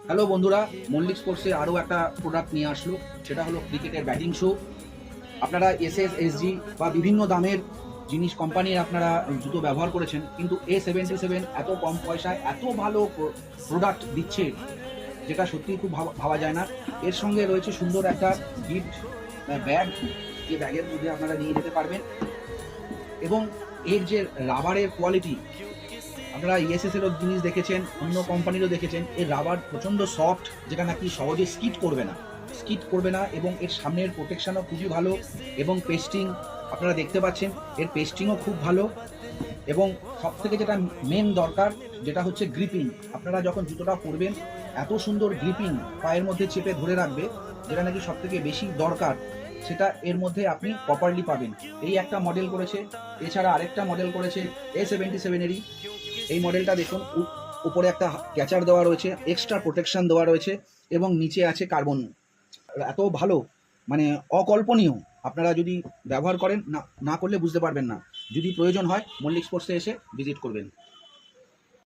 Hello বন্ধুরা, মল্লিক স্পোর্টসে আরও একটা প্রোডাক্ট নিয়ে আসলো। সেটা হলো ক্রিকেটের ব্যাটিং শো। আপনারা এসএসএসজি বা বিভিন্ন দামের জিনিস কোম্পানির আপনারা জুতো ব্যবহার করেছেন, কিন্তু A77 এত কম পয়সায় এত ভালো প্রোডাক্ট দিচ্ছে, যেটা সত্যিই খুব ভাবা যায় না। এর সঙ্গে রয়েছে সুন্দর একটা গিফট ব্যাগ, যে ব্যাগের মধ্যে আপনারা নিয়ে যেতে পারবেন। এবং এর যে রাবারের কোয়ালিটি, আপনারা ইএসএসেরও জিনিস দেখেছেন, অন্য কোম্পানিরও দেখেছেন। এর রাবার প্রচণ্ড সফট, যেটা নাকি সহজে স্কিড করবে না এবং এর সামনের প্রোটেকশানও খুবই ভালো। এবং পেস্টিং আপনারা দেখতে পাচ্ছেন, এর পেস্টিংও খুব ভালো। এবং সব থেকে যেটা মেন দরকার, যেটা হচ্ছে গ্রিপিং। আপনারা যখন জুতোটা পরবেন, এত সুন্দর গ্রিপিং পায়ের মধ্যে চেপে ধরে রাখবে, যেটা নাকি সব থেকে বেশি দরকার, সেটা এর মধ্যে আপনি প্রপারলি পাবেন। এই একটা মডেল করেছে, এছাড়া আরেকটা মডেল করেছে A77-এরই। এই মডেলটা দেখুন, উপরে একটা ক্যাচার দেওয়া রয়েছে, এক্সট্রা প্রোটেকশন দেওয়া রয়েছে এবং নিচে আছে কার্বন। এত ভালো, মানে অকল্পনীয়। আপনারা যদি ব্যবহার করেন, না করলে বুঝতে পারবেন না। যদি প্রয়োজন হয়, মল্লিক স্পোর্টসে এসে ভিজিট করবেন।